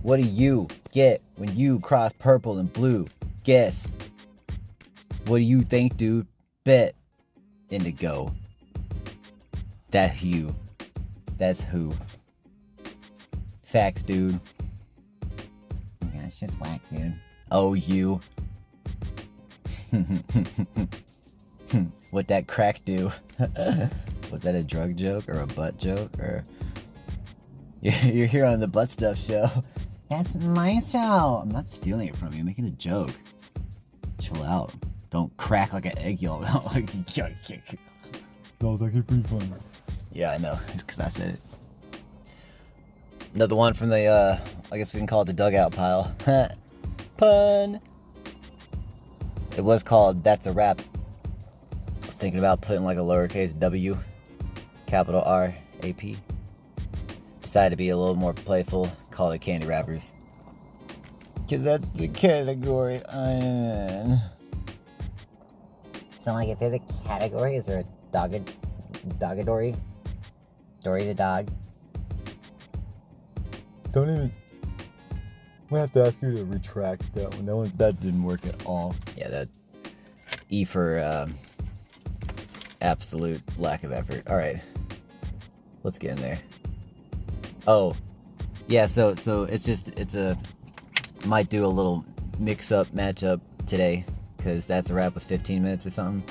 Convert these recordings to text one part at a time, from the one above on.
What do you get when you cross purple and blue? Guess. What do you think, dude? Bet. Indigo. That's you. That's who. Facts, dude. Yeah, it's just whack, dude. Oh, you. What that crack do? Was that a drug joke or a butt joke? Or you're here on the butt stuff show. That's my show. I'm not stealing it from you. I'm making a joke. Chill out. Don't crack like an egg yolk. No, it's actually pretty funny. Yeah, I know. It's because I said it. Another one from the, I guess we can call it the dugout pile. Pun! It was called That's a Rap. I was thinking about putting like a lowercase W, capital R-A-P. Decided to be a little more playful, call it Candy Rappers. Because that's the category I'm in. So like if there's a category, is there a dogadory? Dory the dog? Don't even... I'm gonna have to ask you to retract that one. That didn't work at all. Yeah, that E for absolute lack of effort. Alright. Let's get in there. Oh. Yeah, so it's a might do a little mix up matchup today, because That's a Rap was 15 minutes or something.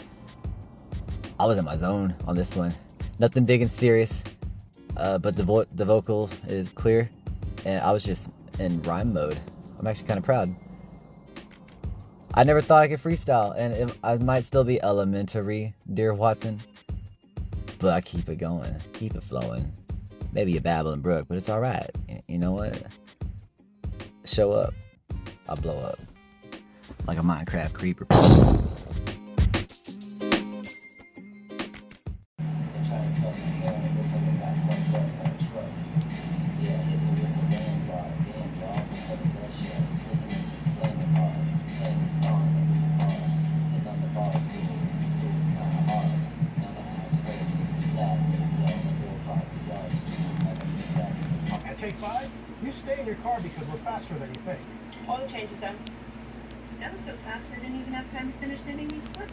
I was in my zone on this one. Nothing big and serious. But the vocal is clear. And I was just in rhyme mode. I'm actually kind of proud. I never thought I could freestyle, and I might still be elementary, dear Watson. But I keep it going, keep it flowing. Maybe a babbling brook, but it's alright. You know what? Show up, I'll blow up. Like a Minecraft creeper. Take 5, you stay in your car because we're faster than you think. Oil change is done. That was so fast I didn't even have time to finish knitting these sweaters.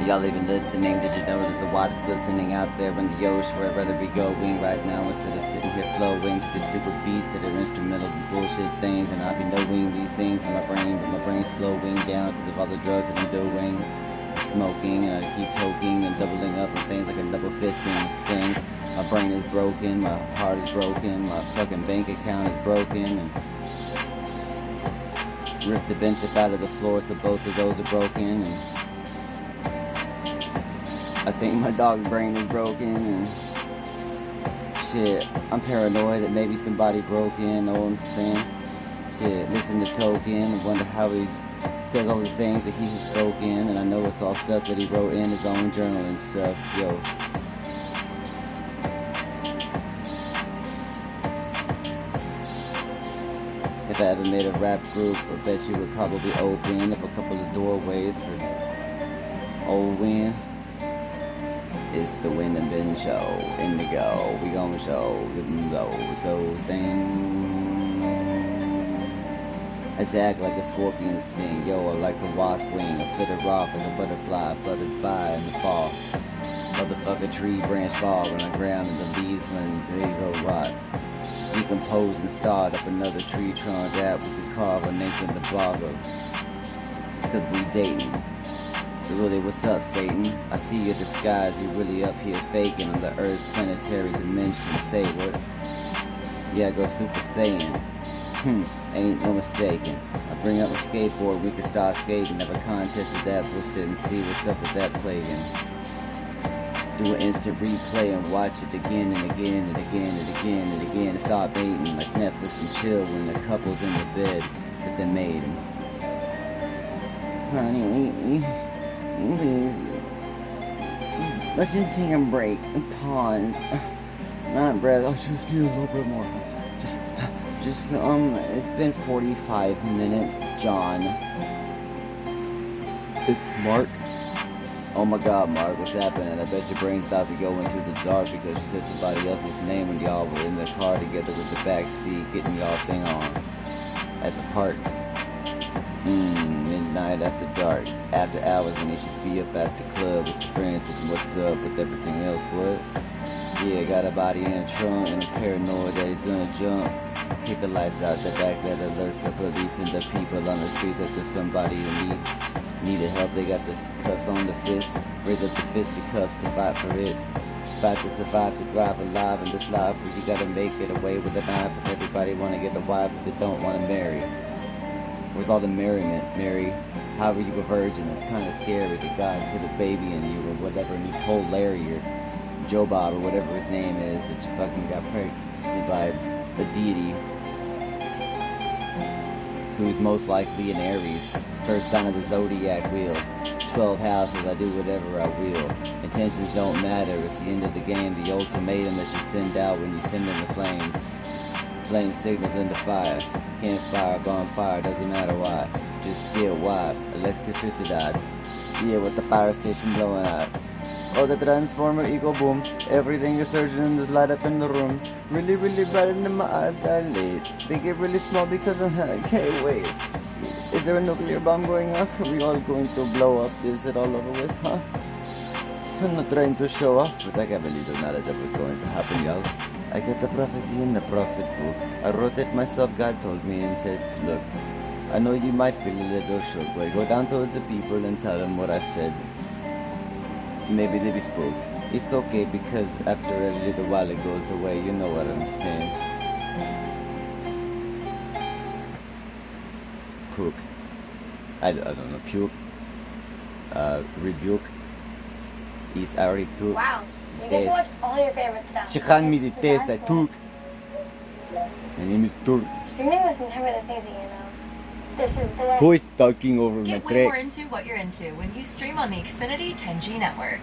Y'all even listening? Did you know that the water's glistening out there in the ocean where I'd rather be going right now instead of sitting here flowing to the stupid beats that are instrumental bullshit things, and I be knowing these things in my brain, but my brain's slowing down because of all the drugs that I'm doing, smoking, and I keep toking and doubling up on things like a double fisting things. My brain is broken, my heart is broken, my fucking bank account is broken, and rip the bench up out of the floor so both of those are broken, and I think my dog's brain is broken, and shit, I'm paranoid that maybe somebody broke in, know what I'm saying? Shit, listen to Token and wonder how he says all the things that he's spoken, and I know it's all stuff that he wrote in his own journal and stuff, yo. If I ever made a rap group, I bet you would probably open up a couple of doorways for old Win. It's the Win and Ben show, Indigo, we gon' show them those things. Attack like a scorpion sting, yo, I like the wasp wing, I flitter off like a butterfly, flutters by in the fall. Motherfucker tree branch fall on the ground and the leaves when they go rot. Decompose and start up another tree trunk that we could carve our names in the bark of. Cause we dating. But really, what's up, Satan? I see your disguise, you really up here faking on the Earth's planetary dimension. Say what? Yeah, go Super Saiyan. Ain't no mistaking. I bring up a skateboard, we can start skating. Have a contest of that bullshit and see what's up with that playing. Do an instant replay and watch it again and again and again and again and again. And start baiting like Netflix and chill when the couple's in the bed that they made him. Honey, please, let's just take a break and pause. Not breath, I'll just do a little bit more. It's been 45 minutes, John. It's Mark. Oh my god, Mark, what's happening? I bet your brain's about to go into the dark because you said somebody else's name when y'all were in the car together with the back seat getting y'all thing on at the park. Midnight after dark, after hours when you should be up at the club with your friends and what's up with everything else, what? Yeah, got a body in a trunk and I'm paranoid that he's gonna jump. Kick the lights out the back that alerts the police and the people on the streets that there's somebody who needed help. They got the cuffs on the fist, raise up the fisticuffs to fight for it. Fight to survive, to thrive alive in this life where you gotta make it away with a knife. And everybody wanna get a wife but they don't wanna marry. Where's all the merriment, Mary? How were you a virgin? It's kinda scary that God put a baby in you or whatever and you told Larry or Joe Bob or whatever his name is that you fucking got pregnant by a deity who's most likely an Aries. First sign of the zodiac wheel. 12 houses, I do whatever I will. Intentions don't matter, it's the end of the game. The ultimatum that you send out when you send in the flames. Flame signals in the fire. Campfire, bonfire, doesn't matter why. Just get why. Electricity. Yeah, with the fire station blowing out. Oh, the transformer, ego boom. Everything is surging and there's light up in the room. Really, really bright and my eyes dilate. They get really small because I'm high. Can't wait. Is there a nuclear bomb going off? Are we all going to blow up? Is it all over with, huh? I'm not trying to show off, but I can't believe the knowledge that was going to happen, y'all. I got the prophecy in the prophet book. I wrote it myself, God told me and said, look, I know you might feel a little shook, but go down to the people and tell them what I said. Maybe they be spooked. It's okay because after a little while it goes away, you know what I'm saying. Cook. I don't know, puke. Rebuke. Is already took. Wow, you get to watch all your favorite stuff. She can't me the taste I took. My name is Turk. Streaming was never this easy, you know. This is the way. Who is talking over my Get way more track? into what you're into when you stream on the Xfinity 10G network.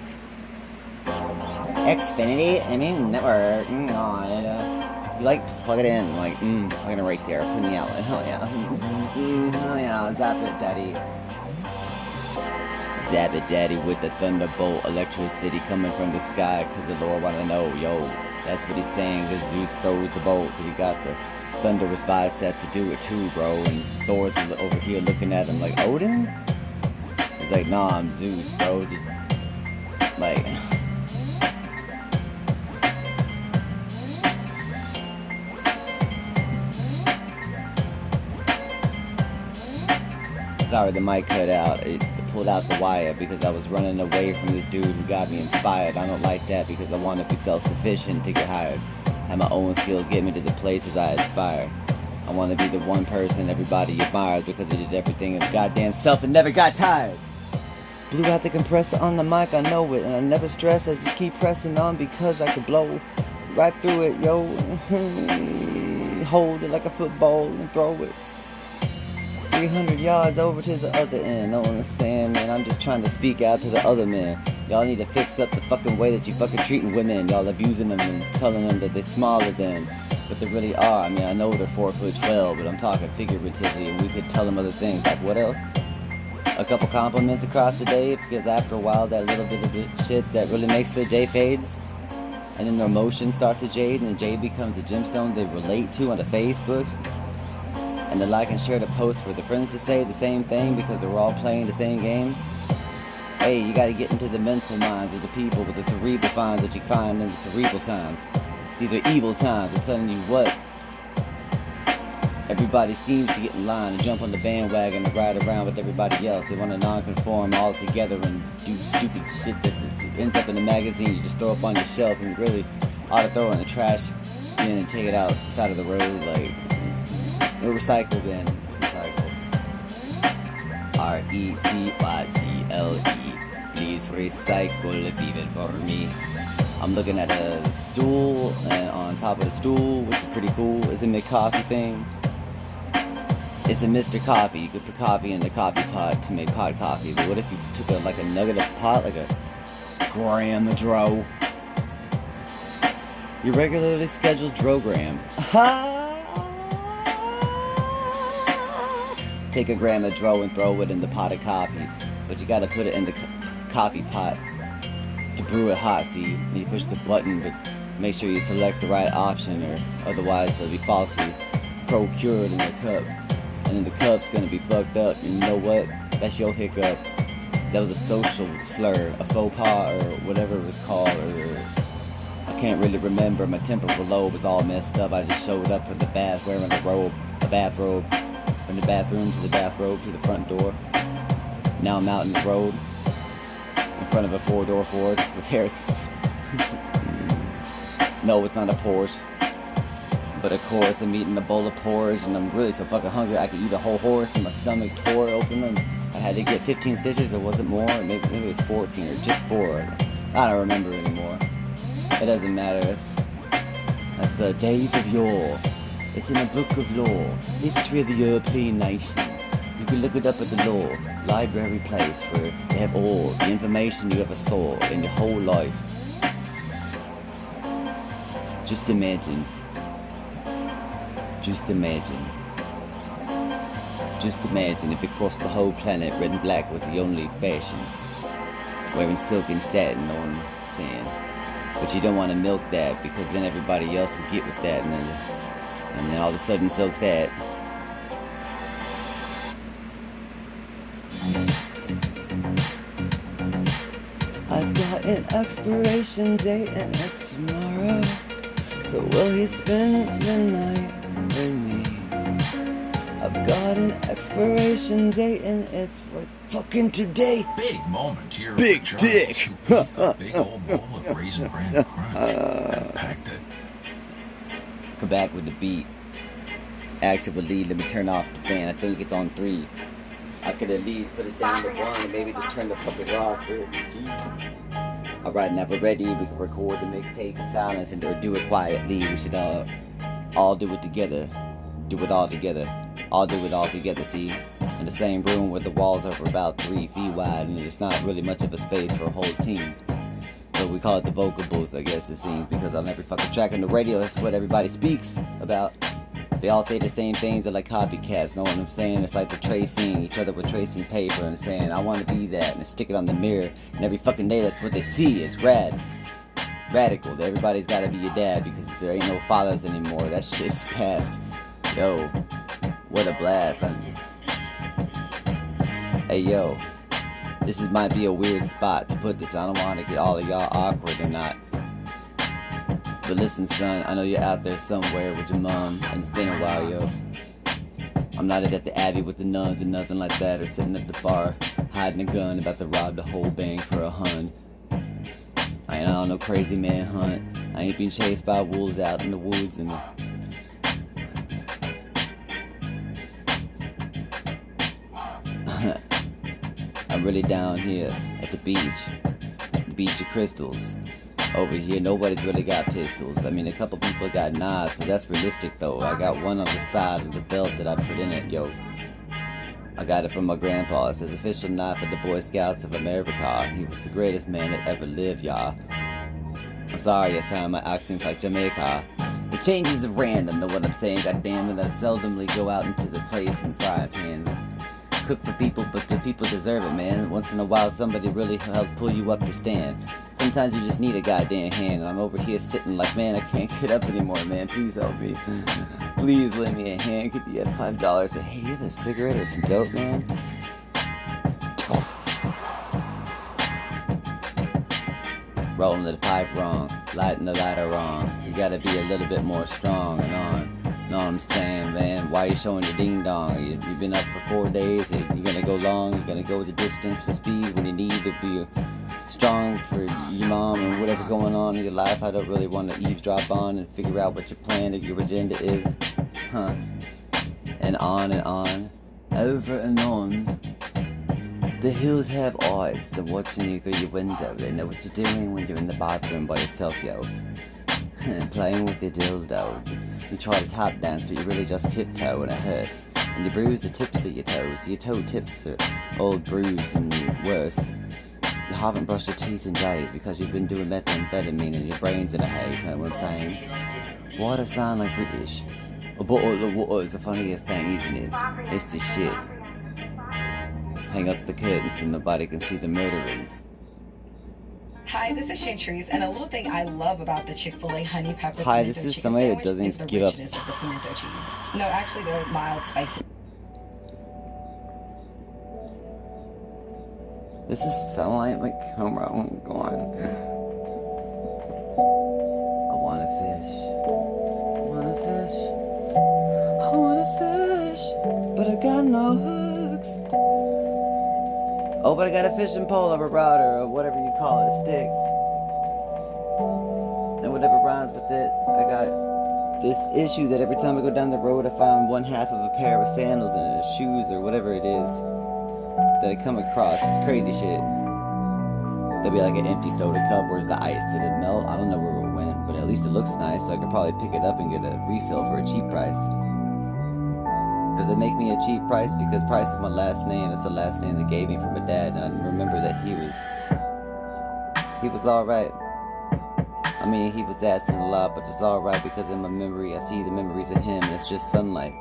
Xfinity? I mean network. You like plug it in, like plug it right there, put me out. Hell yeah. Hell yeah, zap it daddy. Zap it daddy with the thunderbolt, electricity coming from the sky, cause the Lord wanna know, yo. That's what he's saying, cause Zeus throws the bolt, so you got the thunderous biceps to do it too, bro. And Thor's over here looking at him like, Odin? He's like, nah, I'm Zeus, bro. Like... Sorry, the mic cut out. It pulled out the wire because I was running away from this dude who got me inspired. I don't like that because I want to be self-sufficient to get hired. Have my own skills get me to the places I aspire. I want to be the one person everybody admires because I did everything in goddamn self and never got tired. Blew out the compressor on the mic, I know it, and I never stress. I just keep pressing on because I could blow right through it, yo. Hold it like a football and throw it 300 yards over to the other end. Know what I'm saying, man? I'm just trying to speak out to the other men. Y'all need to fix up the fucking way that you fucking treating women. Y'all abusing them and telling them that they're smaller than what they really are. I mean, I know they're 4'12", but I'm talking figuratively, and we could tell them other things. Like what else? A couple compliments across the day, because after a while that little bit of shit that really makes their day fades. And then their emotions start to jade, and the jade becomes the gemstone they relate to on the Facebook. And they like and share the post for their friends to say the same thing because they're all playing the same game. Hey, you gotta get into the mental minds of the people with the cerebral finds that you find in the cerebral times. These are evil times, I'm telling you what. Everybody seems to get in line and jump on the bandwagon and ride around with everybody else. They want to non-conform all together and do stupid shit that ends up in a magazine you just throw up on your shelf and really ought to throw it in the trash bin and take it outside of the road. Like, recycle bin. Recycle. R-E-C-Y-C-L-E. Please recycle even for me. I'm looking at a stool, and on top of the stool, which is pretty cool, is a McCoffee thing. It's a Mr. Coffee. You could put coffee in the coffee pot to make pot coffee. But what if you took like a nugget of pot, like a gram of dro? Your regularly scheduled drogram. Take a gram of dro and throw it in the pot of coffees. but you gotta put it in the coffee pot to brew it hot. See, and you push the button, but make sure you select the right option, or otherwise it'll be falsely procured in the cup, and then the cup's gonna be fucked up. And you know what? That's your hiccup. That was a social slur, a faux pas, or whatever it was called, or I can't really remember. My temporal lobe was all messed up. I just showed up for the bath wearing a bathrobe, from the bathroom to the bathrobe to the front door. Now I'm out in the road, in front of a 4-door Ford with hairs. No, it's not a Porsche. But of course, I'm eating a bowl of porridge, and I'm really so fucking hungry I could eat a whole horse, and my stomach tore open, and I had to get 15 stitches, or was it more? Maybe it was 14, or just 4. I don't remember anymore. It doesn't matter. That's days of yore. It's in a book of law, history of the European nation. You can look it up at the law library place, where they have all the information you ever saw in your whole life. Just imagine. Just imagine. Just imagine if across the whole planet red and black was the only fashion. Wearing silk and satin, know what I'm saying? But you don't want to milk that, because then everybody else will get with that, and then all of a sudden silk's that. I've got an expiration date and it's tomorrow. So will you spend the night with me? I've got an expiration date and it's right fucking today. Big moment here. Big for dick. Charles, who ate a big old bowl of Raisin Bran Crunch and packed it. Come back with the beat. Actually, let me turn off the fan. I think it's on 3. I could at least put it down to 1 and maybe just turn the fucking off. Alright, now we're ready. We can record the mixtape in silence or do it quietly. We should all do it together. Do it all together. All do it all together, see? In the same room where the walls are about 3 feet wide, and it's not really much of a space for a whole team. So we call it the vocal booth, I guess it seems, because on every fucking track on the radio, that's what everybody speaks about. They all say the same things, they're like copycats, know what I'm saying? It's like they're tracing each other with tracing paper and saying, I want to be that, and they stick it on the mirror, and every fucking day that's what they see. It's rad. Radical. Everybody's gotta be your dad, because there ain't no fathers anymore. That shit's past. Yo, what a blast. Hey yo, this might be a weird spot to put this. I don't want to get all of y'all awkward or not. But listen, son, I know you're out there somewhere with your mom, and it's been a while, yo. I'm not at the Abbey with the nuns or nothing like that, or sitting at the bar, hiding a gun, about to rob the whole bank for a hun. I ain't on no crazy man hunt. I ain't being chased by wolves out in the woods and I'm really down here at the beach of crystals. Over here, nobody's really got pistols. I mean, a couple people got knives, but that's realistic though. I got one on the side of the belt that I put in it, yo. I got it from my grandpa. It says official knife of the Boy Scouts of America. He was the greatest man that ever lived, y'all. I'm sorry I sound my accent's like Jamaica. The changes are random, know what I'm saying? God damn it, I seldomly go out into the place and fry pans. Cook for people, but the people deserve it, man. Once in a while, somebody really helps pull you up to stand. Sometimes you just need a goddamn hand, and I'm over here sitting like, man, I can't get up anymore, man. Please help me. Please lend me a hand. Could you have $5? Say, hey, you have a cigarette or some dope, man? Rolling the pipe wrong, lighting the lighter wrong. You gotta be a little bit more strong and on. Know what I'm saying, man? Why you showing your ding dong? You've been up for 4 days. You're gonna go long. You're gonna go the distance for speed when you need to be strong for your mom and whatever's going on in your life. I don't really want to eavesdrop on and figure out what your plan or your agenda is. And on, over and on. The hills have eyes. They're watching you through your window. They know what you're doing when you're in the bathroom by yourself, yo. Playing with your dildo. You try to tap dance, but you really just tiptoe and it hurts. And you bruise the tips of your toes. Your toe tips are all bruised and worse. You haven't brushed your teeth in days because you've been doing methamphetamine and your brain's in a haze. You know what I'm saying? Why does it sound like British? A bottle of water is the funniest thing, isn't it? It's the shit. Hang up the curtain so nobody can see the murderers. Hi, this is Chantrice, and a little thing I love about the Chick-fil-A honey pepper Hi, pimento this is chicken somebody that sandwich doesn't is the give up. richness of the pimento cheese. No, actually, the mild spicy. This is sound like my camera. Oh, God. I want a fish. I want a fish. I want a fish. But I got no hooks. Oh, but I got a fishing pole or a rod or whatever you call it, a stick. And whatever rhymes with it, I got this issue that every time I go down the road, I find one half of a pair of sandals and shoes or whatever it is that I come across. It's crazy shit. There'll be like an empty soda cup. Where's the ice? Did it melt? I don't know where it went, but at least it looks nice, so I could probably pick it up and get a refill for a cheap price. Does it make me a cheap price? Because Price is my last name. It's the last name they gave me from my dad, and I remember that he was alright. I mean, he was absent a lot, but it's alright because in my memory, I see the memories of him, and it's just sunlight.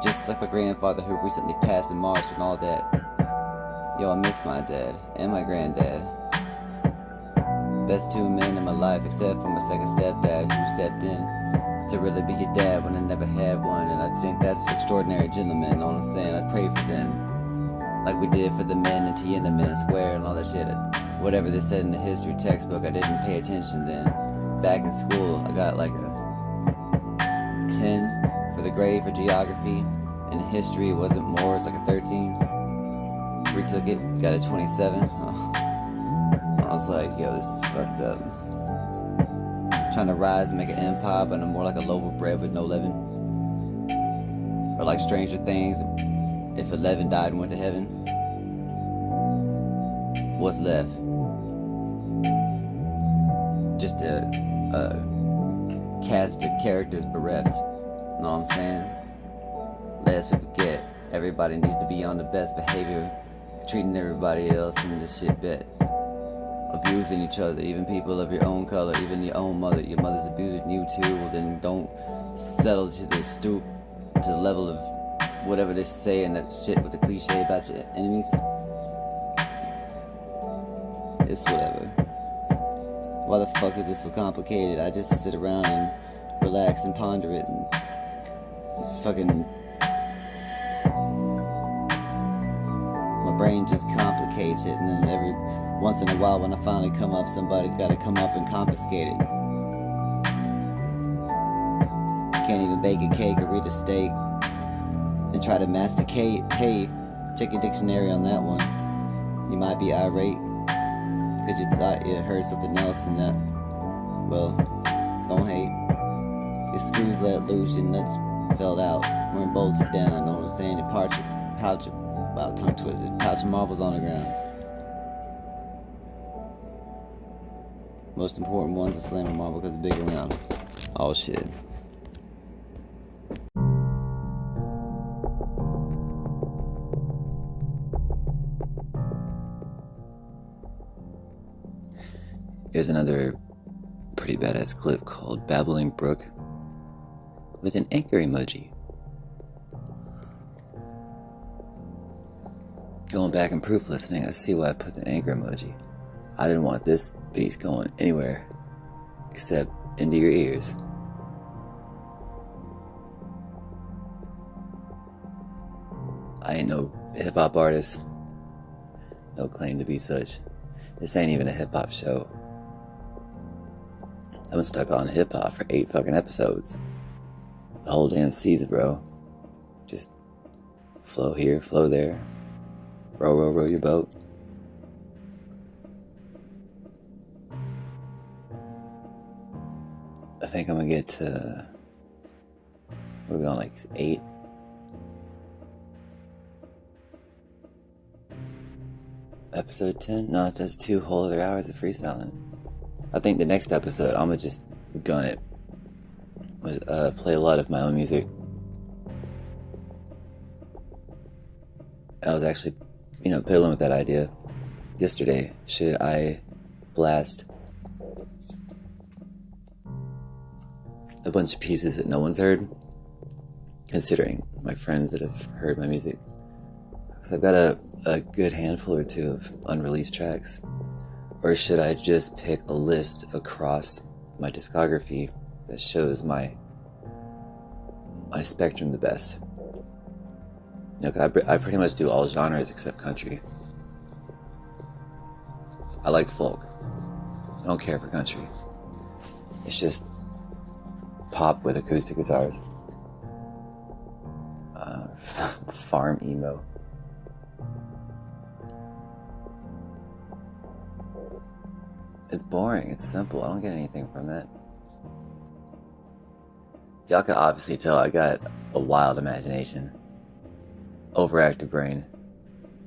Just like my grandfather who recently passed in March and all that. Yo, I miss my dad and my granddad. Best two men in my life, except for my second stepdad who stepped in to really be your dad when I never had one. And I think that's extraordinary gentlemen, know what I'm saying? I pray for them like we did for the men in Tiananmen Square and all that shit. Whatever they said in the history textbook, I didn't pay attention then. Back in school, I got like a 10 for the grade for geography. In history, it wasn't more, it's like a 13. Retook it, got a 27. Oh. I was like, yo, this is fucked up. Trying to rise and make an empire, but I'm more like a loaf of bread with no leaven. Or like Stranger Things, if 11 died and went to heaven. What's left? Just a cast of characters bereft. Know what I'm saying? Lest we forget, everybody needs to be on the best behavior, treating everybody else in this shit bet. Abusing each other, even people of your own color, even your own mother. Your mother's abusing you too, well then don't settle to the stoop, to the level of whatever they say and that shit with the cliche about your enemies. It's whatever. Why the fuck is this so complicated? I just sit around and relax and ponder it and fucking... my brain just complicates it, and then every once in a while when I finally come up, somebody's gotta come up and confiscate it. Can't even bake a cake or read a steak and try to masticate. Hey, check your dictionary on that one. You might be irate because you thought you heard something else in that. Well, don't hate. Your screws let loose, your nuts fell out, weren't bolted down, know what I'm saying? Your pouch of, wow, tongue twisted, pouch of marbles on the ground. Most important one's a slammer marble because it's big around. Oh shit. Here's another pretty badass clip called Babbling Brook with an anchor emoji. Going back and proof listening, I see why I put the anchor emoji. I didn't want this piece going anywhere except into your ears. I ain't no hip-hop artist. No claim to be such. This ain't even a hip-hop show. I've been stuck on hip-hop for 8 fucking episodes. The whole damn season, bro. Just flow here, flow there. Row, row, row your boat. I think I'm gonna get to... what are we on, like 8? Episode 10? No, that's 2 whole other hours of freestyling. I think the next episode, I'm gonna just gun it. Play a lot of my own music. I was actually, piddling with that idea yesterday. Should I blast a bunch of pieces that no one's heard? Considering my friends that have heard my music Because I've got a good handful or two of unreleased tracks. Or should I just pick a list across my discography that shows my spectrum the best? Look, I pretty much do all genres except country. I like folk. I don't care for country. It's just pop with acoustic guitars. Farm emo. It's boring. It's simple. I don't get anything from that. Y'all can obviously tell I got a wild imagination. Overactive brain.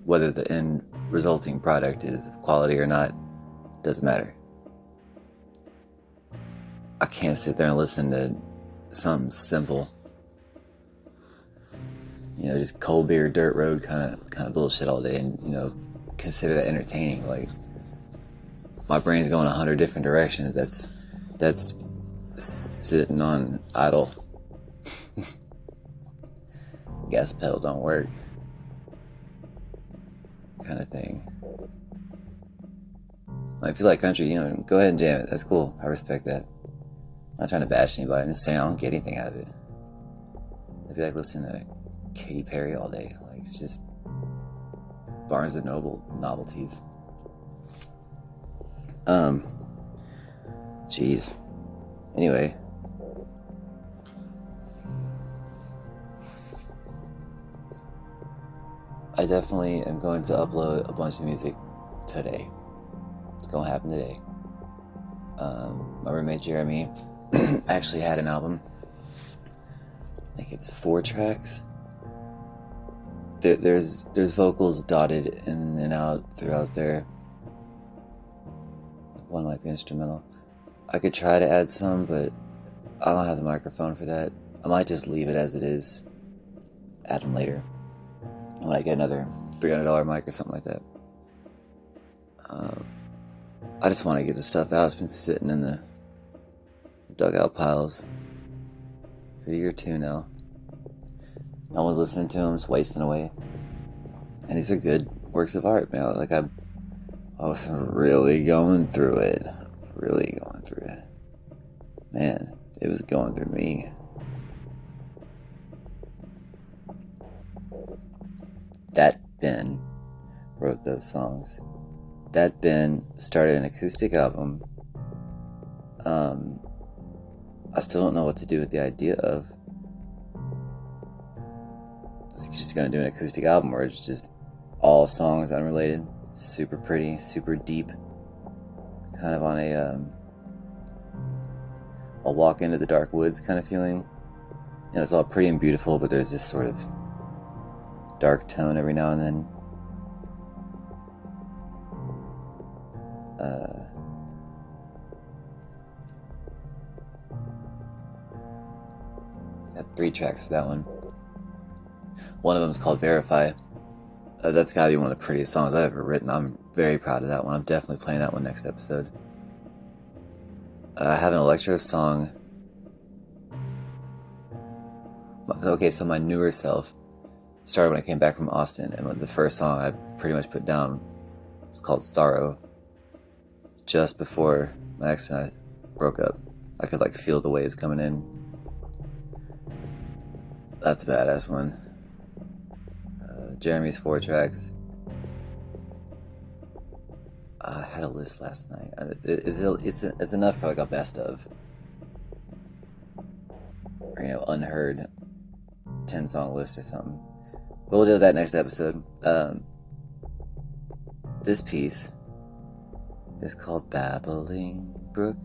Whether the end resulting product is of quality or not, doesn't matter. I can't sit there and listen to something simple. You know, just cold beer, dirt road kind of bullshit all day and, you know, consider that entertaining. Like, my brain's going 100 different directions. That's sitting on idle. Gas pedal don't work. Kind of thing. Like, if you like country, you know, go ahead and jam it. That's cool. I respect that. I'm not trying to bash anybody. I'm just saying I don't get anything out of it. If you like listening to Katy Perry all day, like, it's just Barnes and Noble novelties. Jeez. Anyway. I definitely am going to upload a bunch of music today. It's gonna happen today. My roommate Jeremy actually had an album. I think it's 4 tracks. There's vocals dotted in and out throughout there. One might be instrumental. I could try to add some, but I don't have the microphone for that. I might just leave it as it is. Add them later when I get another $300 mic or something like that. I just want to get the stuff out. It's been sitting in the dugout piles for a year or two now. No one's listening to them. It's wasting away. And these are good works of art, man. Like, I was really going through it. Really going through it. Man, it was going through me. That Ben wrote those songs. That Ben started an acoustic album. I still don't know what to do with the idea of. Is he just gonna do an acoustic album, or it's just all songs unrelated, super pretty, super deep, kind of on a walk into the dark woods kind of feeling. You know, it's all pretty and beautiful, but there's this sort of dark tone every now and then. I have 3 tracks for that one. One of them is called Verify. That's gotta be one of the prettiest songs I've ever written. I'm very proud of that one. I'm definitely playing that one next episode. I have an electro song. Okay, so my newer self started when I came back from Austin, and the first song I pretty much put down was called Sorrow. Just before my ex and I broke up, I could like feel the waves coming in. That's a badass one. Jeremy's 4 tracks. I had a list last night. It's enough for like a best of, or, you know, unheard 10-song list or something. But we'll do that next episode. This piece is called Babbling Brook.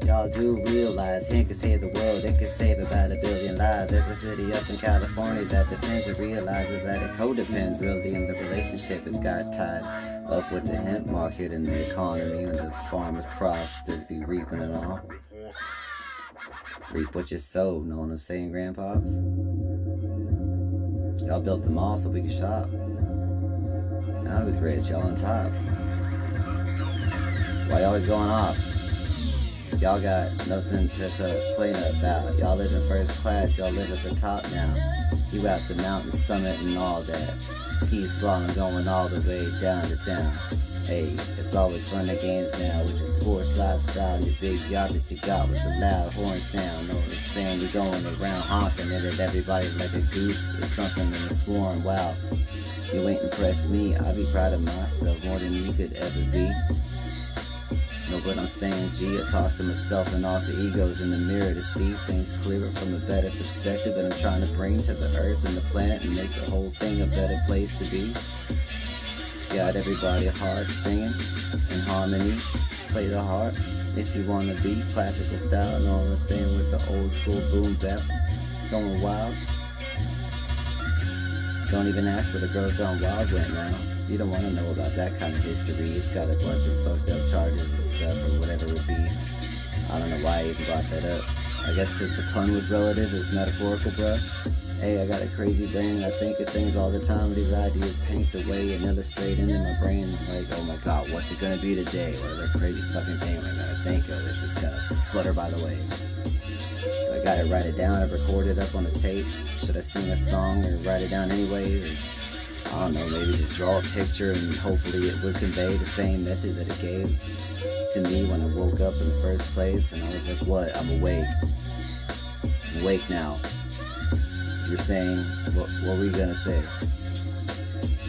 Y'all do realize he can save the world, it can save about 1 billion lies. There's a city up in California that depends and realizes that it codepends really, and the relationship has got tied up with the hemp market and the economy and the farmers' crops that be reaping and all. Reap what you sow, know what I'm saying, grandpas? Y'all built the mall so we could shop. I was rich, y'all on top. Why y'all always going off? Y'all got nothing to complain about. Y'all live in first class, y'all live at the top now. You at the mountain summit and all that. Ski slalom going all the way down to town. Hey, it's always fun and games now with your sports lifestyle and your big yacht that you got with the loud horn sound. Know what I'm saying? You're going around honking it at everybody like a goose or something in a swarm. Wow, you ain't impressed me. I'll be proud of myself more than you could ever be. Know what I'm saying, G? I talk to myself and alter egos in the mirror to see things clearer from a better perspective that I'm trying to bring to the earth and the planet and make the whole thing a better place to be. Got everybody hard singing in harmony. Play the harp if you wanna be classical style. Know what I'm saying, with the old school boom bap going wild. Don't even ask where the Girls Gone Wild went now. You don't want to know about that kind of history. It's got a bunch of fucked up charges and stuff or whatever it would be. I don't know why I even brought that up. I guess because the pun was relative, it was metaphorical, bruh. Hey, I got a crazy brain and I think of things all the time. These ideas paint the way and illustrate into my brain. Like, oh my god, what's it gonna be today? What other crazy fucking thing am I gonna think of? It's just gonna flutter by the way. Do I gotta write it down or record it up on a tape? Should I sing a song or write it down anyway? Or, I don't know, maybe just draw a picture and hopefully it would convey the same message that it gave to me when I woke up in the first place. And I was like, what? I'm awake. I'm awake now. You're saying, what were you gonna say?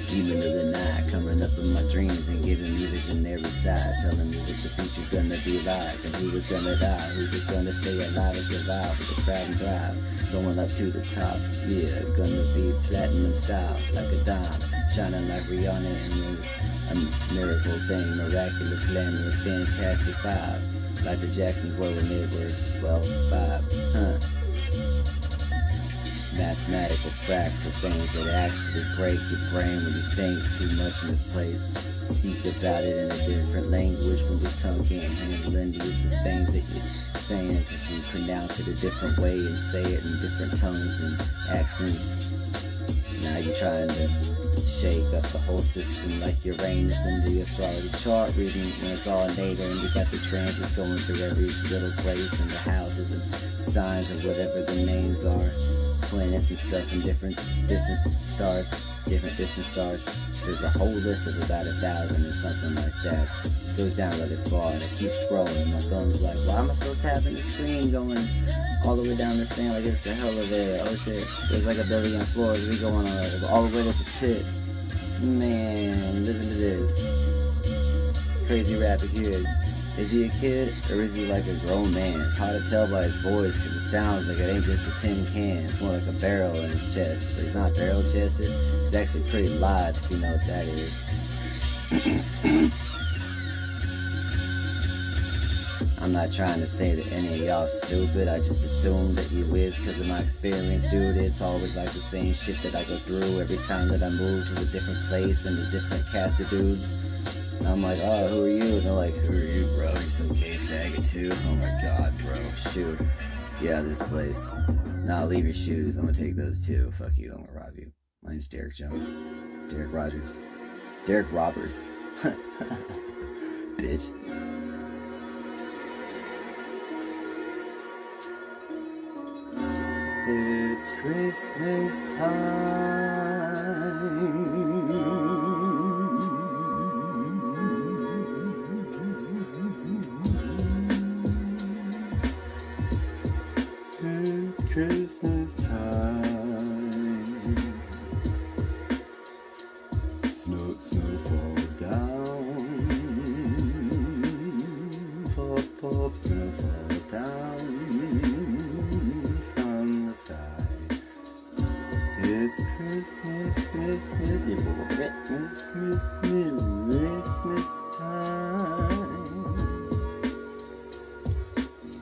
Demon of the night coming up in my dreams and giving me visionary sighs, telling me what the future's gonna be like and who was gonna die, who was gonna stay alive and survive with the crowd and thrive. Going up to the top, yeah, gonna be platinum style, like a dime, shining like Rihanna in this a miracle thing, miraculous, glamorous, fantastic vibe, like the Jacksons were when they were, well, vibe, huh? Mathematical fractal things that actually break your brain when you think too much in a place. Speak about it in a different language when your tongue can't handle any of the things that you're saying, because you pronounce it a different way and say it in different tongues and accents. Now you're trying to shake up the whole system like Uranus into your astrology chart reading when it's all natal and you got the transits going through every little place and the houses and signs and whatever the names are. Planets and stuff and different distant stars. There's a whole list of about 1,000 or something like that. It goes down really far and I keep scrolling and my thumb's like, why am I still tapping the screen going all the way down the sand like it's the elevator? Oh shit, there's like 1 billion floors. We going on all the way to the pit. Man, listen to this. Crazy rapper kid. Is he a kid or is he like a grown man? It's hard to tell by his voice because it sounds like it ain't just a tin can. It's more like a barrel in his chest. But he's not barrel chested. He's actually pretty live if you know what that is. I'm not trying to say that any of y'all stupid. I just assume that you is because of my experience, dude. It's always like the same shit that I go through every time that I move to a different place and a different cast of dudes. And I'm like, oh, who are you? And they're like, who are you, bro? You some gay faggot too? Oh my god, bro. Shoot. Get out of this place. Nah, leave your shoes. I'm gonna take those too. Fuck you, I'm gonna rob you. My name's Derek Jones. Derek Rogers. Derek Robbers. Bitch. It's Christmas time. It's Christmas time. Snow falls down. Pop, snow falls down from the sky. It's Christmas time.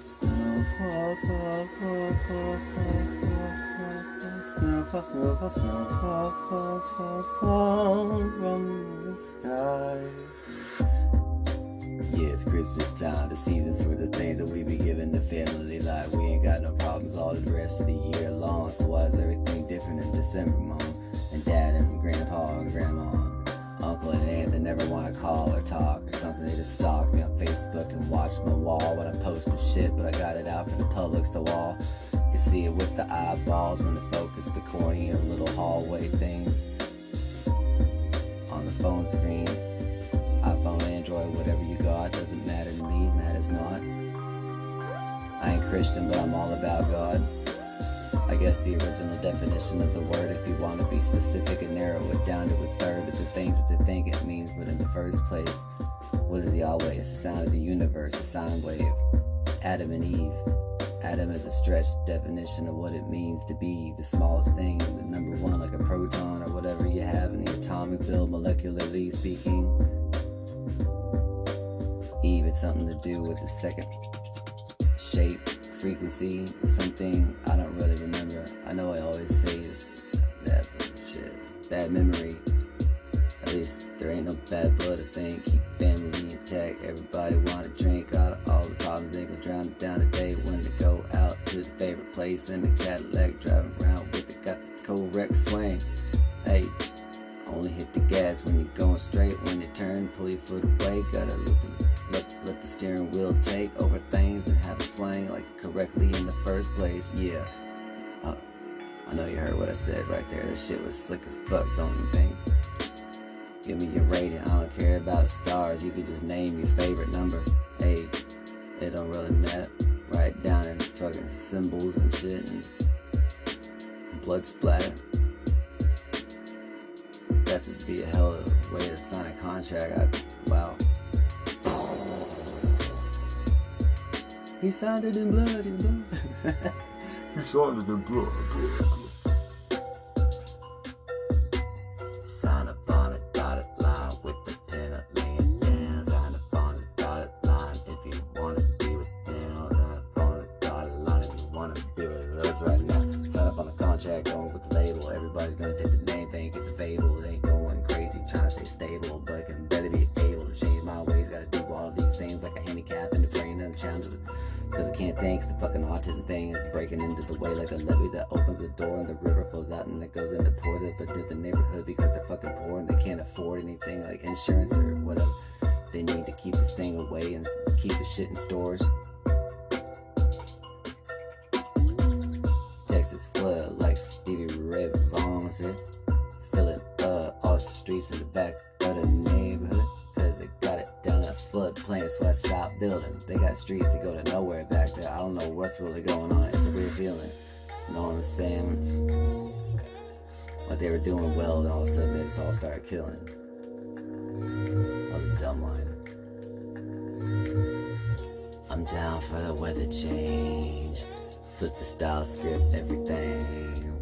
Snow fall. Snowfall, snowfall, snowfall, fall, fall, fall from the sky. Yeah, it's Christmas time, the season for the things that we be giving the family. Like, we ain't got no problems all the rest of the year long. So why is everything different in December, Mom? And Dad and Grandpa and Grandma and Uncle and Aunt that never want to call or talk or something. They just stalk me on Facebook and watch my wall when I post the shit, but I got it out for the public so all can see it with the eyeballs when they focus the corny or little hallway things on the phone screen. iPhone, Android, whatever you got, doesn't matter to me, matters not. I ain't Christian, but I'm all about God. I guess the original definition of the word, if you want to be specific and narrow it down to a third of the things that they think it means. But in the first place, what is Yahweh? It's the sound of the universe, a sound wave. Adam and Eve. Adam is a stretched definition of what it means to be the smallest thing, the number one, like a proton or whatever you have in the atomic build, molecularly speaking. Eve, it's something to do with the second shape, frequency, something I don't really remember. I know I always say is that shit, bad memory. At least there ain't no bad blood, I think. Keep family intact, everybody wanna drink out of all the problems. They gon' drown it down today when they go out to the favorite place in the Cadillac, driving around with it, got the correct swing. Hey, only hit the gas when you're going straight. When you turn, pull your foot away. Gotta let the steering wheel take over things and have it swing like correctly in the first place. Yeah, I know you heard what I said right there. This shit was slick as fuck, don't you think? Give me your rating, I don't care about the stars. You can just name your favorite number. Hey, it don't really matter. Write it down in fucking symbols and shit and blood splatter. That would be a hell of a way to sign a contract. Wow. He sounded in blood, in blood. He sounded in blood, Sign up on a dotted line with the pen up laying down. Sign up on a dotted line if you wanna be with them. Sign up on a dotted line if you wanna be with us right now. Sign up on a contract, going with the label. Everybody's gonna take the name, think it's a fable. It ain't going crazy, trying to stay stable, but can better be able to change my ways. Gotta do all these things like a handicap in the brain and I'm challenged with. Cause I can't think, it's the fucking autism thing. It's breaking into the way like a levee that opens the door and the river flows out and it goes and it pours up into the neighborhood because they're fucking poor and they can't afford anything like insurance or whatever. They need to keep this thing away and keep the shit in storage. Texas flood like Stevie Ray Vaughan said. Filling up all the streets in the back of the neighborhood. Cause they got it down that floodplain, that's why I stopped building. They got streets that go to nowhere back there. I don't know what's really going on, it's a weird feeling. You know what I'm saying? Like they were doing well and all of a sudden they just all started killing. That was a dumb line. I'm down for the weather change. Flip the style, script, everything.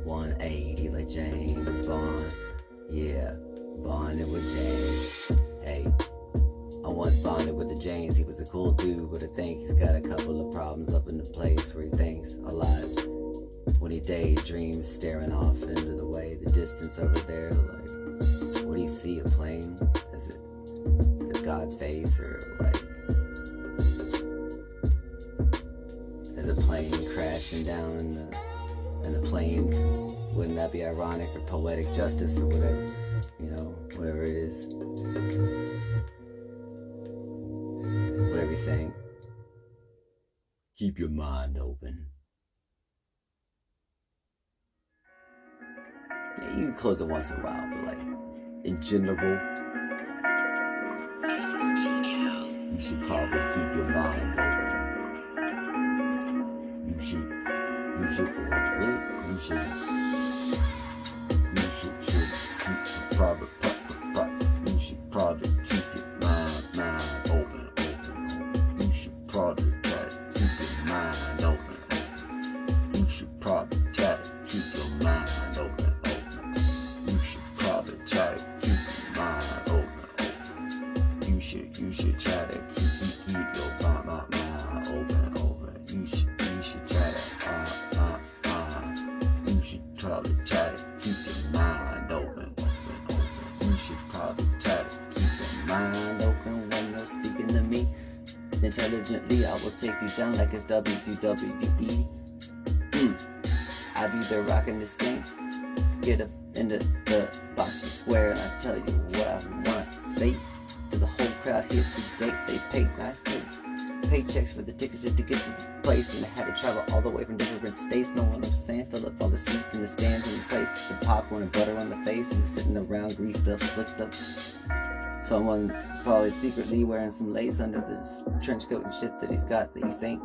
180 like James Bond. Yeah, bonded with James. Hey, I once bonded with the James. He was a cool dude, but I think he's got a couple of problems up in the place where he thinks a lot. When he daydreams, staring off into the way, the distance over there, like, what do you see, a plane? Is it God's face, or like, is a plane crashing down in the plains? Wouldn't that be ironic or poetic justice or whatever? You know, whatever it is. Whatever you think. Keep your mind open. Yeah, you can close it once in a while, but like, in general, you should probably keep your mind open. You should probably keep your mind open. You should probably try to keep your mind open. You should probably try to keep your mind open. You should probably try to keep your mind open. You should try to keep your mind open. You should try to intelligently, I will take you down like it's WWE. I be there rocking this thing. Get up into the box and square, and I tell you what I wanna say to the whole crowd here today. They paid nice paychecks for the tickets just to get to the place, and they had to travel all the way from different states. Know what I'm saying? Fill up all the seats and the stands in the place, the popcorn and butter on the face, and sitting around greased up, slicked up. Someone probably secretly wearing some lace under this trench coat and shit that he's got that you think.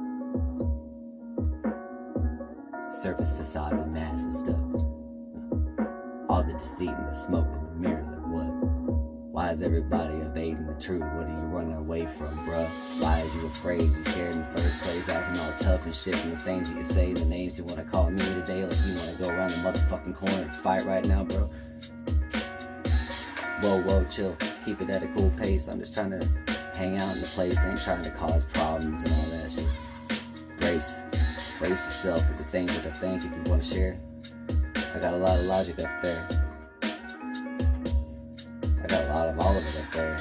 Surface facades and masks and stuff. All the deceit and the smoke and the mirrors, like what? Why is everybody evading the truth? What are you running away from, bruh? Why is you afraid? You scared in the first place, acting all tough and shit, and the things you can say, the names you wanna call me today, like you wanna go around the motherfucking corner and fight right now, bro. Whoa, chill. Keep it at a cool pace. I'm just trying to hang out in the place. I ain't trying to cause problems and all that shit. Brace yourself with the things that I think if you want to share. I got a lot of logic up there. I got a lot of all of it up there.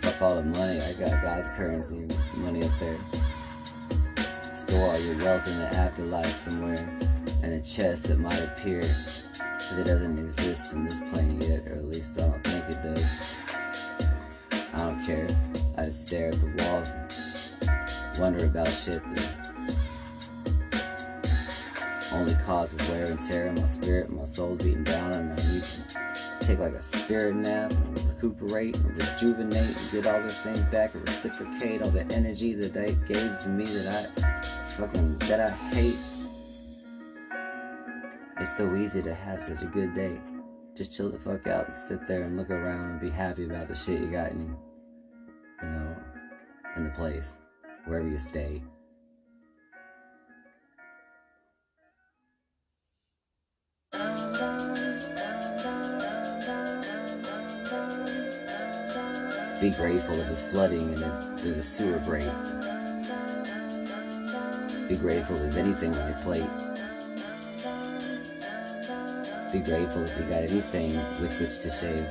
Fuck all the money. I got God's currency money up there. Store all your wealth in the afterlife somewhere, in a chest that might appear. It doesn't exist in this plane yet, or at least I don't think it does. I don't care. I just stare at the walls and wonder about shit that only causes wear and tear in my spirit. My soul's beating down, and I need to take like a spirit nap and recuperate and rejuvenate and get all these things back and reciprocate all the energy that they gave to me that I hate. It's so easy to have such a good day. Just chill the fuck out and sit there and look around and be happy about the shit you got in, in the place, wherever you stay. Be grateful if it's flooding and there's a sewer break. Be grateful if there's anything on your plate. Be grateful if you got anything with which to shave.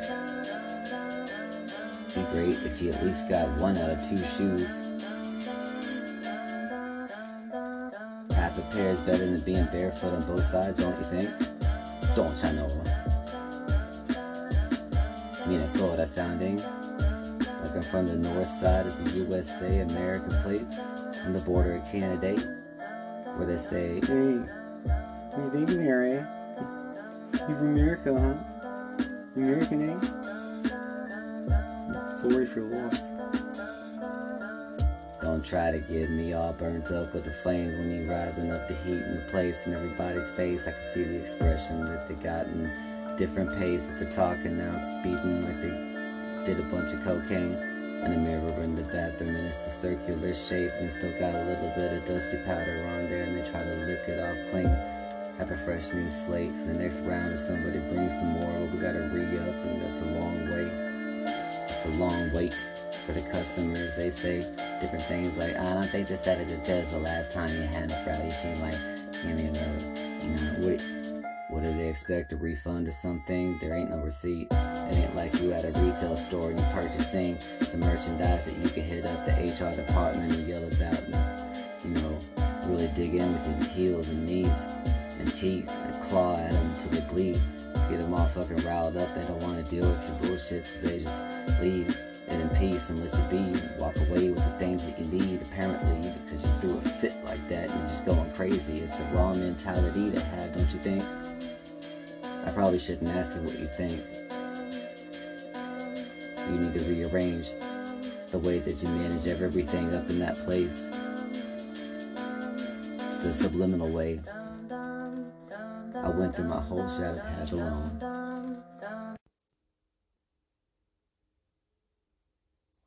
Be great if you at least got 1 out of 2 shoes. Half a pair is better than being barefoot on both sides, don't you think? Don't you know? Minnesota sounding like I'm from the north side of the USA, American place, on the border of Canada, where they say, hey, what do you think, Mary? You from America, huh? American, eh? Sorry for your loss. Don't try to get me all burnt up with the flames when you're rising up the heat in the place in everybody's face. I can see the expression that they got in different pace that they're talking now, speeding like they did a bunch of cocaine. And the mirror in the bathroom, and it's the circular shape, and it's still got a little bit of dusty powder on there, and they try to lick it off clean. Have a fresh new slate for the next round. If somebody brings some more, well, we gotta re-up, and that's a long wait. It's a long wait for the customers. They say different things like, I don't think the status is dead. The last time you had a brownie, she like, what do they expect? A refund or something? There ain't no receipt. It ain't like you at a retail store and you purchasing some merchandise that you can hit up the HR department and yell about and, really dig in with your heels and knees and teeth and claw at them until they bleed. Get them all fucking riled up. They don't want to deal with your bullshit, so they just leave it in peace and let you be. Walk away with the things that you need, apparently, because you threw a fit like that and you're just going crazy. It's the wrong mentality to have, don't you think? I probably shouldn't ask you what you think. You need to rearrange the way that you manage everything up in that place. The subliminal way. I went through my whole shadow path alone.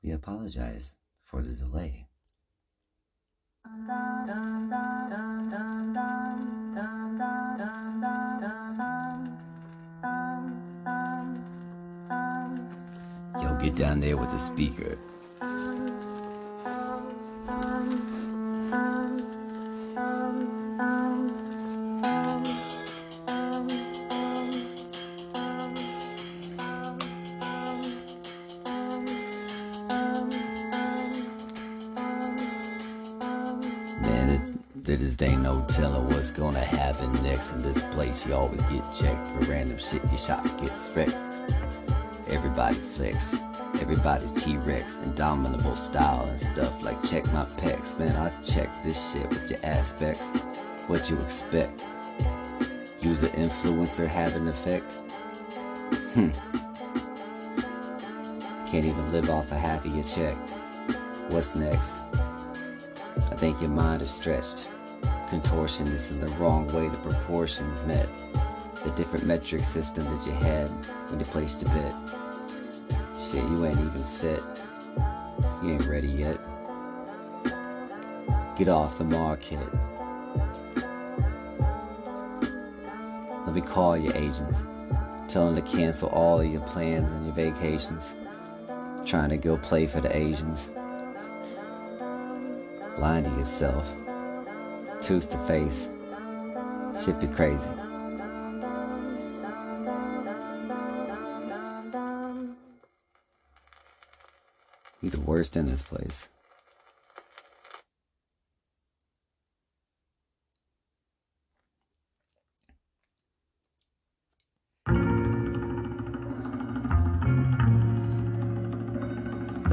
We apologize for the delay. Yo, get down there with the speaker. To this day, no telling what's gonna happen next in this place. You always get checked for random shit. Your shot gets wrecked. Everybody flex. Everybody's T-Rex, indomitable style and stuff like check my pecs. Man, I check this shit with your aspects. What you expect? User influencer have an effect? Can't even live off a half of your check. What's next? I think your mind is stretched. Contortionist in the wrong way, the proportions met. The different metric system that you had when you placed your bet. Shit, you ain't even set. You ain't ready yet. Get off the market. Let me call your agents. Tell them to cancel all your plans and your vacations. Trying to go play for the Asians. Lying to yourself. Tooth to face. Shit be crazy. You're the worst in this place.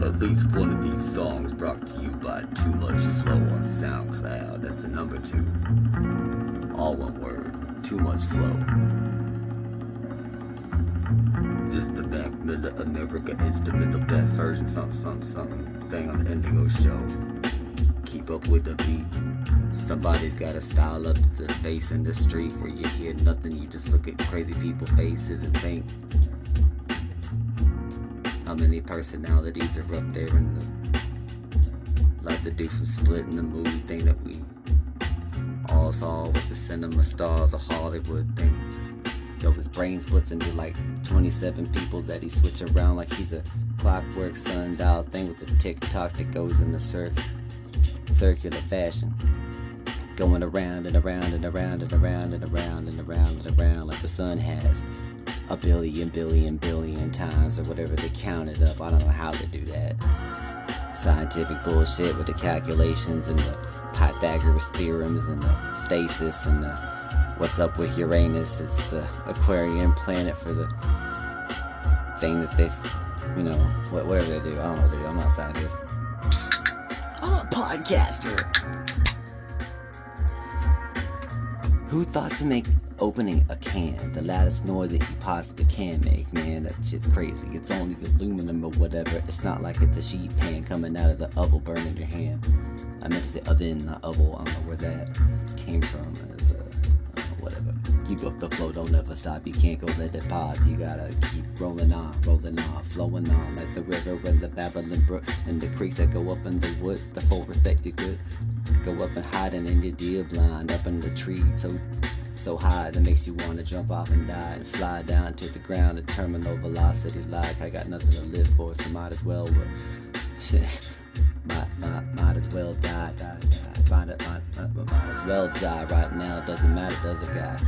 At least one of these songs brought to you by Too Much Flow on SoundCloud. That's the number 2. All one word. Too Much Flow. This is the Mac Miller America Instrumental Best Version something thing on the Indigo Show. Keep up with the beat. Somebody's gotta style up the space in the street where you hear nothing, you just look at crazy people's faces and think how many personalities are up there in the, like the dude from Split in the movie thing that we all saw with the cinema stars of Hollywood thing. Yo, his brain splits into like 27 people that he switch around like he's a clockwork sundial thing with a tick-tock that goes in the circular fashion. Going around and around and around and around and around and around and around like the sun has a billion times or whatever they counted up. I don't know how they do that. Scientific bullshit with the calculations and the Pythagoras theorems and the stasis and the what's up with Uranus. It's the Aquarian planet for the thing that they, you know, whatever they do. I don't know what they do. I'm not a scientist. I'm a podcaster. Who thought to make opening a can the loudest noise that you possibly can make? Man, that shit's crazy. It's only the aluminum or whatever. It's not like it's a sheet pan coming out of the oven burning your hand. I meant to say oven, not oven. I don't know where that came from. It's, whatever. Keep up the flow, don't ever stop. You can't go let it pause. You gotta keep rolling on, flowing on like the river and the Babylon brook and the creeks that go up in the woods, the forest that you could go up and hiding in your deer blind, up in the tree so high that makes you want to jump off and die and fly down to the ground at terminal velocity. Like I got nothing to live for, so might as well might as well die. Might as well die right now. Doesn't matter, does it, guy?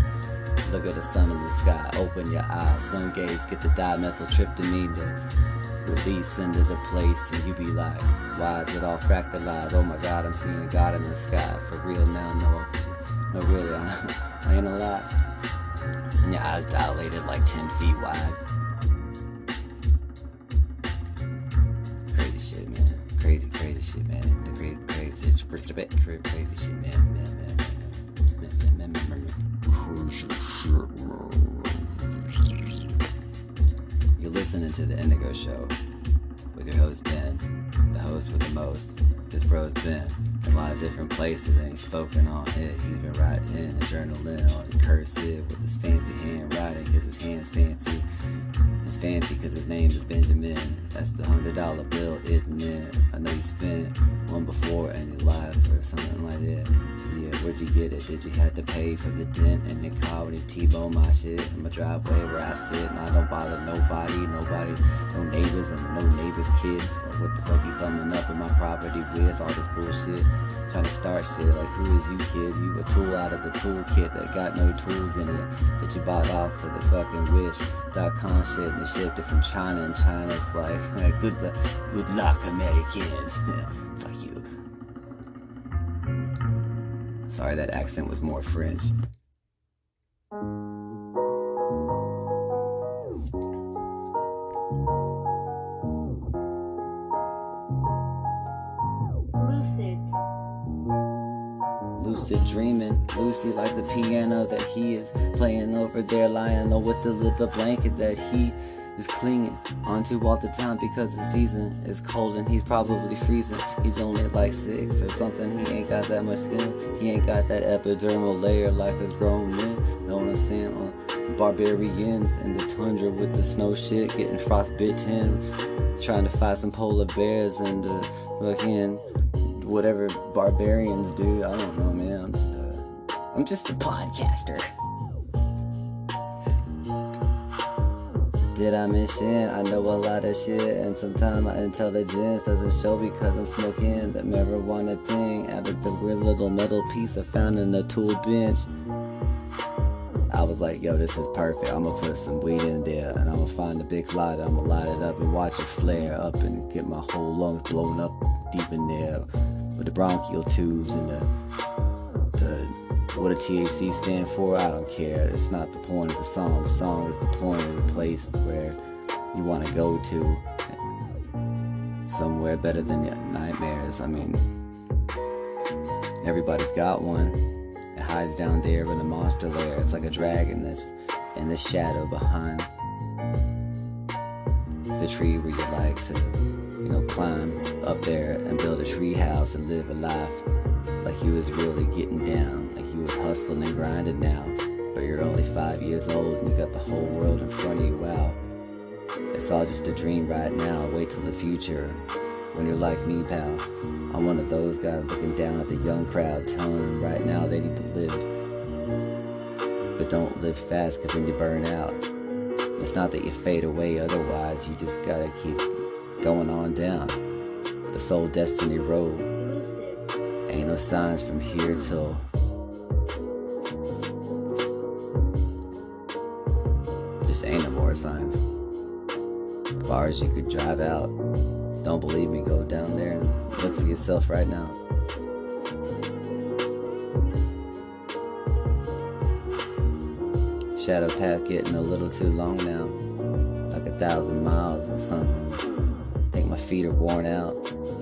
Look at the sun in the sky. Open your eyes. Sun gaze. Get the dimethyltryptamine to release into the place, and you be like, why is it all fractalized? Oh my God, I'm seeing God in the sky. For real now? No, really, I ain't a lot. And your eyes dilated like 10 feet wide. Crazy shit, man. Crazy shit, man. The crazy shit, crazy shit, man. Crazy shit, man. You're listening to the Indigo Show with your host Ben, the host with the most. This bro's been in a lot of different places and he's spoken on it. He's been writing in and journaling on cursive with his fancy handwriting because his hand's fancy. It's fancy because his name is Benjamin. That's the $100 bill, isn't it? I know you spent one before in your life or something like that. Yeah, where'd you get it? Did you have to pay for the dent in your car when you T-bone my shit in my driveway where I sit? And I don't bother nobody, no neighbors and no neighbors' kids. Or what the fuck you coming up in my property with? All this bullshit. Trying to start shit like, who is you, kid? You a tool out of the toolkit that got no tools in it that you bought off for the fucking Wish.com shit and shipped it from China, and China's like good luck, Americans. Fuck you. Sorry, that accent was more French. Lucid dreaming, Lucy like the piano that he is playing over there, lying with the little blanket that he is clinging onto all the time because the season is cold and he's probably freezing. He's only like 6 or something. He ain't got that much skin. He ain't got that epidermal layer like us grown men. Know what I'm saying? Barbarians in the tundra with the snow shit, getting frostbitten, trying to fight some polar bears and fucking whatever barbarians do. I don't know, man. I'm just a podcaster. Did I mention I know a lot of shit, and sometimes my intelligence doesn't show because I'm smoking that marijuana thing out of the weird little metal piece I found in the tool bench. I was like, yo, this is perfect. I'm gonna put some weed in there and I'm gonna find a big lighter. I'm gonna light it up and watch it flare up and get my whole lungs blown up deep in there with the bronchial tubes and the what a THC stand for, I don't care. It's not the point of the song. The song is the point of the place where you want to go to. Somewhere better than your nightmares. I mean, everybody's got one. It hides down there in the monster lair. It's like a dragon that's in the shadow behind the tree where you like to, climb up there and build a tree house and live a life like you was really getting down, like you was hustling and grinding now, but you're only 5 years old and you got the whole world in front of you. Wow, it's all just a dream right now. Wait till the future when you're like me, pal. I'm one of those guys looking down at the young crowd, telling them right now they need to live, but don't live fast because then you burn out. It's not that you fade away, otherwise you just gotta keep going on down the Soul Destiny road. Ain't no signs from here till just ain't no more signs. As far as you could drive out. Don't believe me, go down there and look for yourself right now. Shadow path getting a little too long now, like 1,000 miles or something. Think my feet are worn out.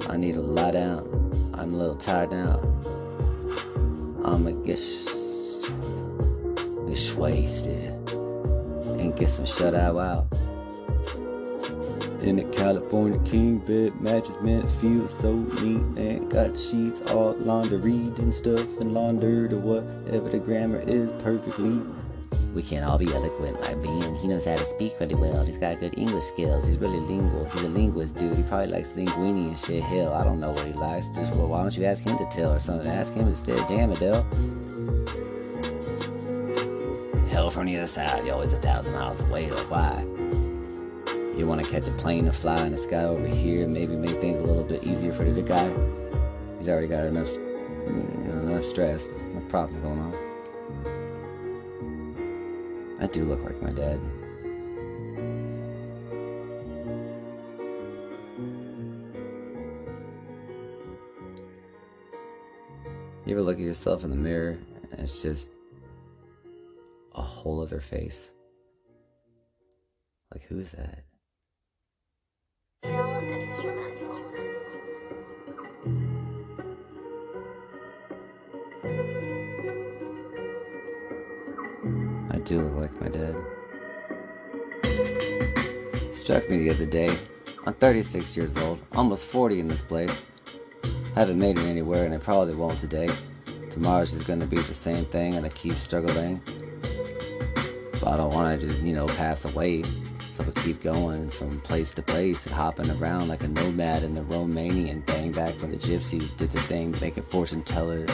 I need to lie down. I'm a little tired now. I'ma get wasted and get some shut-eye out. In the California king bed mattress, man, it feels so neat, man. Got the sheets all launderied and stuff and laundered or whatever the grammar is perfectly. We can't all be eloquent like being. He knows how to speak really well. He's got good English skills. He's really lingual. He's a linguist, dude. He probably likes linguini and shit. Hell, I don't know what he likes. Just, well, why don't you ask him to tell or something? Ask him instead. Damn, Adele. Hell from the other side. You're always 1,000 miles away. Like, why? You want to catch a plane and fly in the sky over here, maybe make things a little bit easier for the guy. He's already got enough stress, enough problems going on. I do look like my dad. You ever look at yourself in the mirror and it's just a whole other face? Like, who's that? I do look like my dad. Struck me the other day. I'm 36 years old, almost 40 in this place. Haven't made it anywhere and I probably won't today. Tomorrow's just gonna be the same thing and I keep struggling. But I don't wanna just, pass away. So I keep going from place to place and hopping around like a nomad in the Romanian thing. Back when the gypsies did the thing, making fortune teller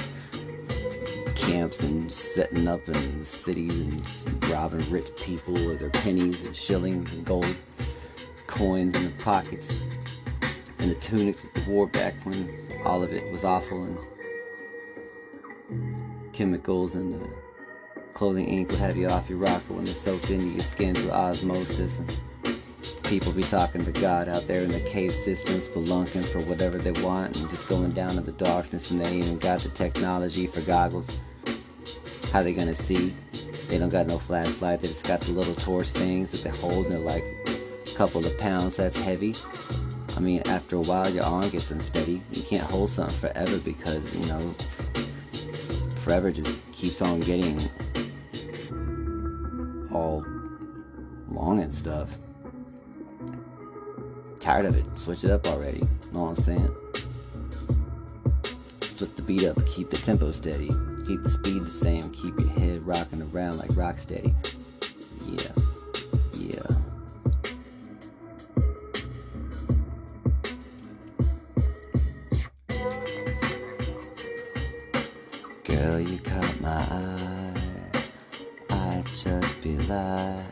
camps and setting up in cities and robbing rich people with their pennies and shillings and gold coins in their pockets. And the tunic that they wore back when all of it was awful and chemicals and the clothing ink will have you off your rocker when it's soaked into your skin through osmosis. And People be talking to God out there in the cave systems, spelunking for whatever they want and just going down to the darkness, and they ain't even got the technology for goggles. How they gonna see? They don't got no flashlight, they just got the little torch things that they hold, and they're like a couple of pounds, that's heavy. I mean, after a while your arm gets unsteady. You can't hold something forever because, you know, forever just keeps on getting all long and stuff. Tired of it. Switch it up already. Know what I'm saying? Flip the beat up. Keep the tempo steady. Keep the speed the same. Keep your head rocking around like rock steady. Yeah. Yeah. Girl, you caught my eye. I'd just be like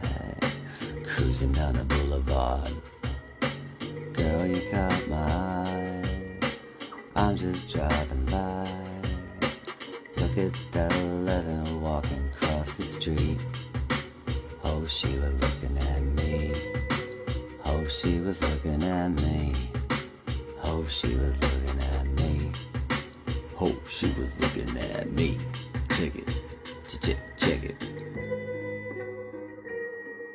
cruising down the boulevard. Girl, you caught my eye. I'm just driving by. Look at that 11 walking across the street. Oh, she was looking at me. Oh, she was looking at me. Oh, she was looking at me. Oh, she was looking at me. Check it. Check it.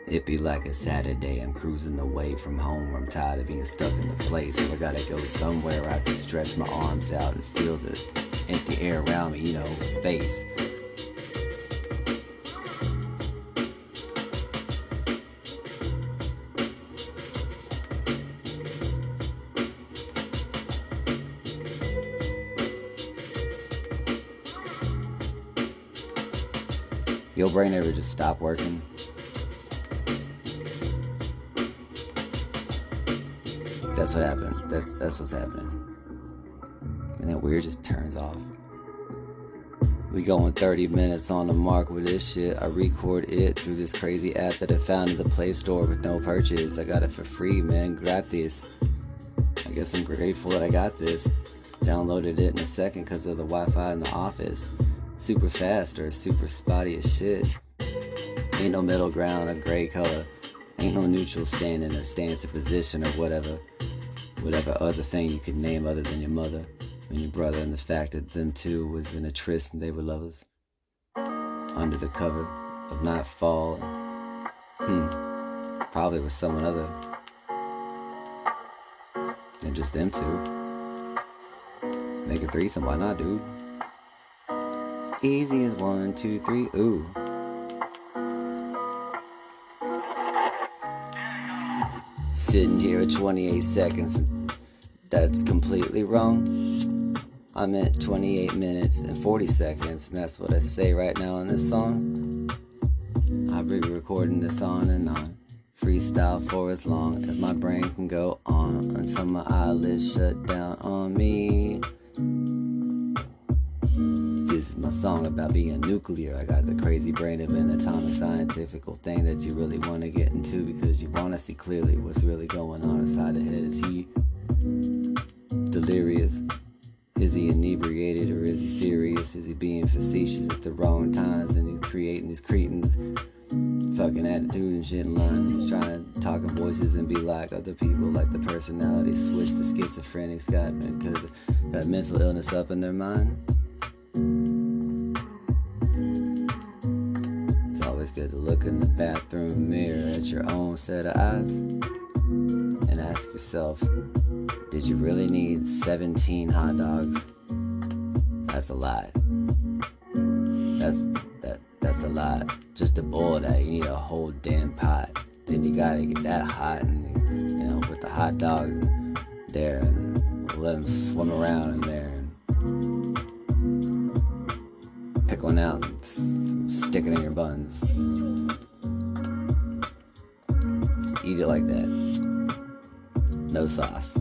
It be like a Saturday, I'm cruising away from home. I'm tired of being stuck in the place, so I gotta go somewhere where I can stretch my arms out and feel the empty air around me, you know, space. Your brain ever just stop working? That's what happened. That's what's happening. And that weird just turns off. We going 30 minutes on the mark with this shit. I record it through this crazy app that I found in the Play Store with no purchase. I got it for free, man. Gratis. I guess I'm grateful that I got this. Downloaded it in a second because of the Wi-Fi in the office. Super fast or super spotty as shit. Ain't no middle ground or gray color. Ain't no neutral standing or stance or position or whatever other thing you could name other than your mother and your brother, and the fact that them two was in a tryst and they were lovers under the cover of nightfall. Probably with someone other than just them two. Make a threesome, why not, dude? Easy as 1, 2, 3, ooh. Sitting here at 28 seconds, that's completely wrong. I meant 28 minutes and 40 seconds, and that's what I say right now in this song. I'll be recording this on and on, freestyle for as long as my brain can go on, until my eyelids shut down on me. This is my song about being nuclear. I got the crazy brain of an atomic scientifical thing that you really want to get into because you want to see clearly what's really going on inside the head. Is he delirious? Is he inebriated or is he serious? Is he being facetious at the wrong times and he's creating these cretins fucking attitude and shit in line? He's trying to talk in voices and be like other people, like the personality switch. The schizophrenics got mental illness up in their mind. It's always good to look in the bathroom mirror at your own set of eyes and ask yourself, did you really need 17 hot dogs? That's a lot. That's a lot. Just to boil that, you need a whole damn pot. Then you gotta get that hot and, you know, put the hot dogs there and let them swim around in there. Pick one out and stick it in your buns. Just eat it like that. No sauce.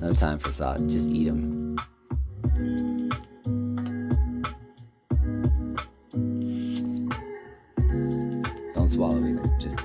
No time for sauce. Just eat them. Don't swallow either. Just